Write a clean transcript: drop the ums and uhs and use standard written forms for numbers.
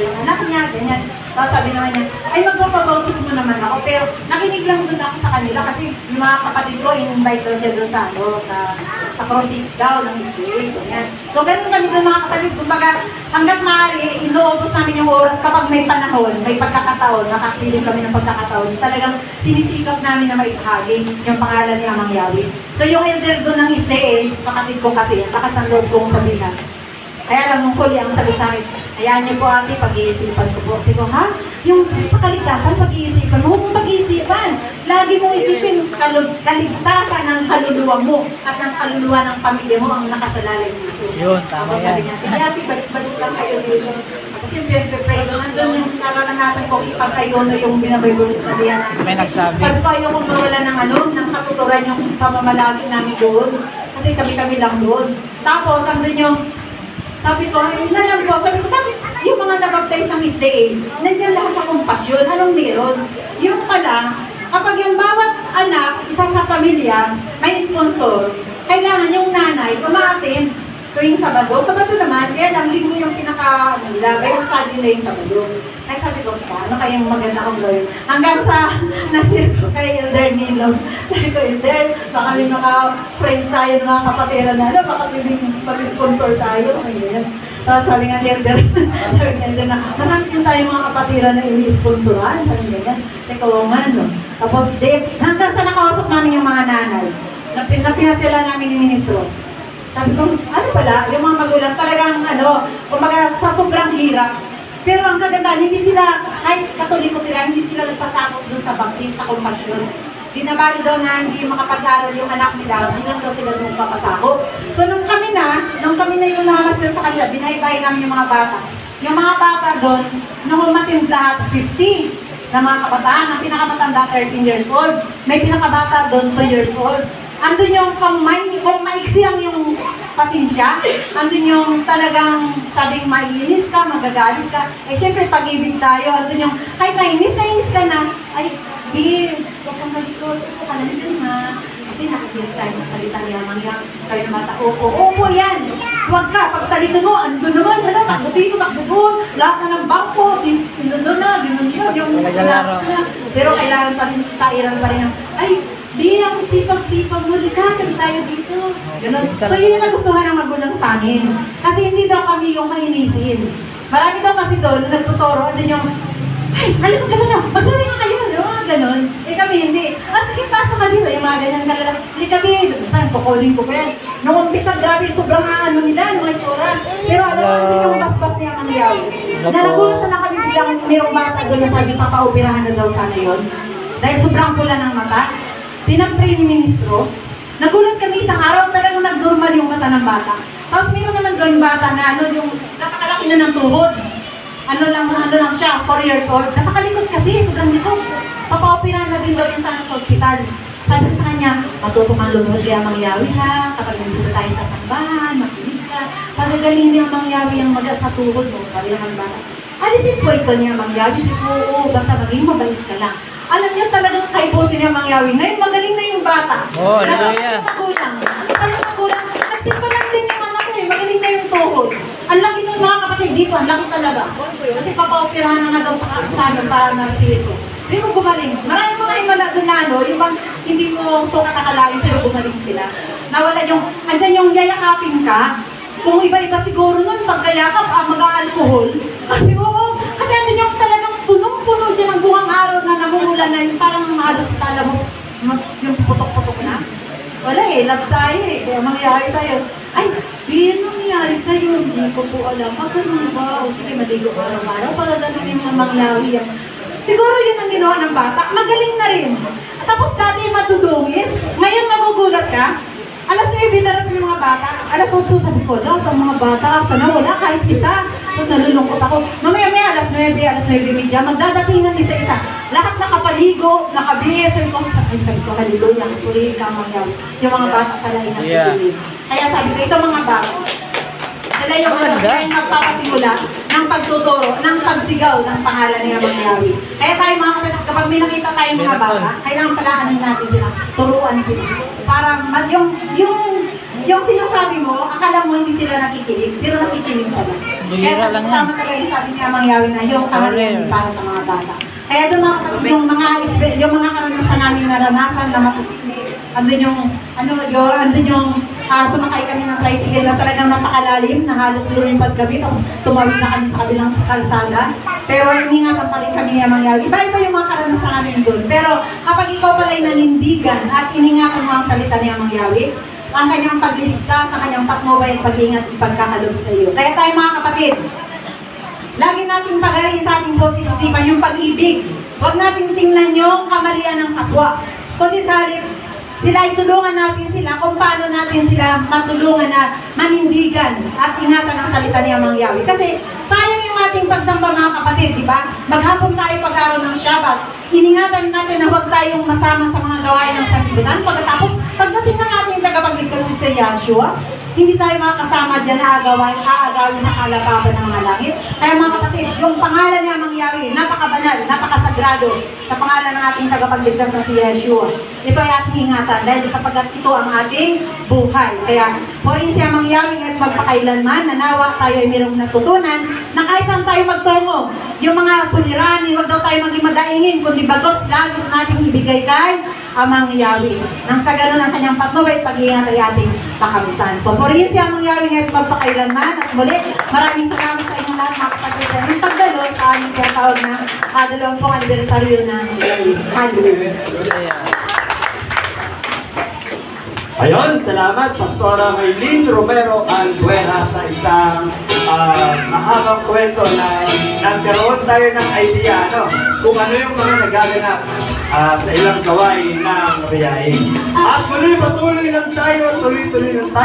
yung anak niya, ganyan. Tapos sabi naman niya, ay magpapabautis mo naman ako, pero nakinig lang doon ako sa kanila kasi yung mga kapatid ko, in-invite daw siya doon sa, sa crossings daw ng SDA, ganyan. So ganun kami doon mga kapatid, kumbaga hanggat maaari, inuubos namin yung oras kapag may panahon, may pagkakataon, nakasilip kami ng pagkakataon, talagang sinisikap namin na maibahagi yung pangalan ni Amang Yawi. So yung elder doon ng SDA, kapatid ko kasi, ang lakas ng loob kong sabihan. Kaya lang nung huli ang sagot sa akin, hayaan niyo po ate, pag-iisipan ko po. Kasi ko, ha? Yung sa kaligtasan, pag-iisipan mo, huwag mong pag-iisipan. Lagi mong isipin, kaligtasan ng kaluluwa mo at ng kaluluwa ng pamilya mo ang nakasalalay dito. Yun, tama yan. Sabi niya, sige ate, balik-balik lang kayo dito. Kasi yung pray ko, nandun yung naranasan ko, ipag-ayono yung binabaybulis na diyan. May nagsabi. Sabi ko, ayaw kong mawala ng ng katuturan yung pamamalagi namin doon. Kasi kami-kami lang doon. Tapos, andun yung sabi ko, sabi ko, bakit yung mga nabaptize ng SDA, nandiyan lahat sa kumpasyon, anong meron? Yung pala, kapag yung bawat anak, isa sa pamilya, may sponsor, kailangan yung nanay umaattend tuwing Sabado. Sabado naman, kaya lang linggo yung pinaka-nila, may masali na yung Sabado. Ay sabi ko, ano kayang maganda kong gawin? Hanggang sa nasir ko kay Elder Nilo. Sabi ko, Elder, baka may mga friends tayo, mga kapatera na, baka piling mag-sponsor tayo. Ayan. Sabi nga ni Elder, sabi nga Elder na, marami din tayo mga kapatera na ini-sponsoran. Sabi nga yan, sa kawangan. No? Tapos, hanggang sa nakausap namin yung mga nanay, napinasila namin ni Ministro. Sabi ko, ano pala, yung mga magulang talagang kumbaga sa sobrang hirap. Pero ang kagandahan, hindi sila, kahit katoliko sila, hindi sila nagpasakot dun sa baptist, sa kompasyon. Dinabali daw na hindi makapag-aral yung anak nila, hindi lang daw sila dun papasakot. So nung kami na yung namamasyon sa kanila, binahay-bahay namin yung mga bata. Yung mga bata doon, nung umatin lahat, 50 na mga kabataan. Ang pinakamatanda, 13 years old. May pinakabata doon, 2 years old. Andun yung kung maiksi ang yung pasensya, andun yung talagang sabing maiinis ka, magagalit ka. Eh syempre pag-ibig tayo, andun yung kahit nainis ka na, ay, babe, huwag kang malikot, huwag ka lang na. Kasi nakikinig tayo ng salita niya, sabi ng bata, opo yan. Huwag ka, pag talito mo, andun naman, takbo dito, takbo doon, lahat na ng bangko, sinunod na, ginunon yung pero kailangan pa rin, kailangan pa rin ng, ay, di, ang sipag-sipag mo, di ka, kami tayo dito. Ganun. So yun yung nagustuhan ng magulang sa amin. Kasi hindi daw kami yung mainisin. Marami daw kasi doon, nagtuturo, andun yung, ay, halikot ka na, magsabi nga kayo, yung mga ganun. Eh kami hindi. Sige, pasok ka dito, yung mga ganyan kalala. Hindi kami, saan, kukulin ko pa yan. Nung umpisa, grabe, sobrang nila, nung itsura. Pero alam mo, andun yung basbas niya ang yaw. Na nagulat na kami bilang mayroong bata doon na sabi, papaoperahan na daw sana yun. Dahil sobrang pula ng mata. Pinag-pray ni Ministro, nagulat kami isang araw, talagang nag-normal yung mata ng bata. Tapos meron naman doon bata na yung napakalaki na ng tuhod. Ano lang siya, 4 years old. Napakalikot kasi, sobrang likot. Papaoperahan na din daw yun sana sa ospital. Sabi ko sa kanya, matuto kang lumod yung Amang Yawi ha, kapag nandito tayo sa sambahan, makinig ka. Pagagaling ni Amang Yawi ang sa tuhod mo, sabi naman bata. Alisin po ito ni Amang Yawi, oo, basta maging mabait ka lang. Alam niyo talagang kaibuti niya Amang Yawi. Ngayon, magaling na yung bata. Oh, hallelujah. Sabi ng magulang, nagsimpa lang din yung anak ko eh. Magaling na yung tuhod. Ang laki ng mga kapatid dito, ang laki talaga. Kasi papaoperahan na nga daw sa Narciso. Pero gumaling. Maraming mga himala doon na yung bang hindi mo sukat akalain pero gumaling sila. Nawala yung, andyan yung yayakapin ka. Kung iba-iba siguro nun, pagkayakap, mag-alcohol. Kasi andyan yung talagang punong-puno siya ng buwang araw na namumulan na yung parang halos kala mo yung putok-putok na. Wala eh, love tayo eh. Kaya mangyayari tayo. Ay, yun nangyayari sa'yo. Hindi ko po alam. Ganun ba? O sige, maligo araw-araw. Para ganun yung Amang Yawi. Siguro yun ang ginawa ng bata. Magaling na rin. Tapos dati madudungis. Ngayon magugulat ka. Alas 9, darating yung mga bata. Alas 8, sabi ko, sa mga bata, sana wala kahit isa. Tapos nalulungkot ako. Mamaya-maya, alas 9:30, magdadatingan isa-isa. Lahat nakapaligo, nakabihis. Sabi ko, hallelujah, nakapurihin ka Amang Yawi. Yung mga bata pala ay nakapurihin. Kaya sabi ko, ito mga bata, sila yung magpapasimula ng pagtuturo, ng pagsigaw ng pangalan ni Amang Yawi. Kaya tayo mga kapatid, kapag may nakita tayong mga bata, kailangan palaanin natin sila, turuan sila. Para yung yung sinasabi mo, akala mo hindi sila nakikinig, pero nakikinig pala. Kaya lang yan. tama talaga yung sabi niya Mangyawi na yung kaharian para sa mga bata. Kaya doon mga kapatid, yung mga karanasan namin naranasan na andun yung sumakay kami ng tricycle na talagang napakalalim, na halos lumipad kami, tapos tumawid na kami sa kabilang kalsada. Pero iningatan pa rin kami niya Mangyawi. Iba-iba yung mga karanasan namin doon. Pero kapag ikaw pala'y nanindigan at iningatan mo ang salita niya Mangyawi, ang kanyang pagliligtas, ang kanyang patnubay at pag-ingat at pagkakalob sa iyo. Kaya tayo mga kapatid, lagi nating pag-ari sa ating isipan yung pag-ibig. Huwag nating tingnan yung kamalian ng kapwa. Kundi sa halip, sila itulungan natin sila kung paano natin sila matulungan na manindigan at ingatan ang salita niya Mangyawi. Kasi sayang yung ating pagsamba mga kapatid, di ba? Maghapon tayo pag-araw ng Shabbat. Iningatan natin na huwag tayong masama sa mga gawain ng sanlibutan. Pagkatapos, pagdating ng ating tagapagligtas si Yahshua, hindi tayo makakasama dyan na aagawin sa kalababan ng mga langit. Kaya mga kapatid, yung pangalan niya Mangyawi, napakabanal, napakasagrado sa pangalan ng ating tagapagligtas na si Yahshua. Ito ay ating ingatan dahil sapagkat ito ang ating buhay. Kaya, porin siya Mangyawi ngayon magpakailanman, nanawa tayo ay mayroong natutunan na kahit saan tayo magtungo, yung mga suliranin, huwag daw tayo maging madaingin, kundi bagos, lalo nating ibigay kay Mangyawi. Nang sa ganun ang kanyang patnubay, pag-iingat ay ating pakamutan. So, purihin siya Mangyawi ngayon magpakailanman. At muli, maraming salamat sa inyong lahat mga kapatid sa inyong pagdalo sa aming tinatawag na 20 anibersaryo ng Mangyawi. Hallelujah. Ayun, salamat Pastora Maylene Romero Albuena sa isang mahabang kwento na nagkaroon tayo ng idea kung ano yung mga nagaganap sa ilang gawain ng Riyain. At muli patuloy lang tayo, tuloy-tuloy lang tayo.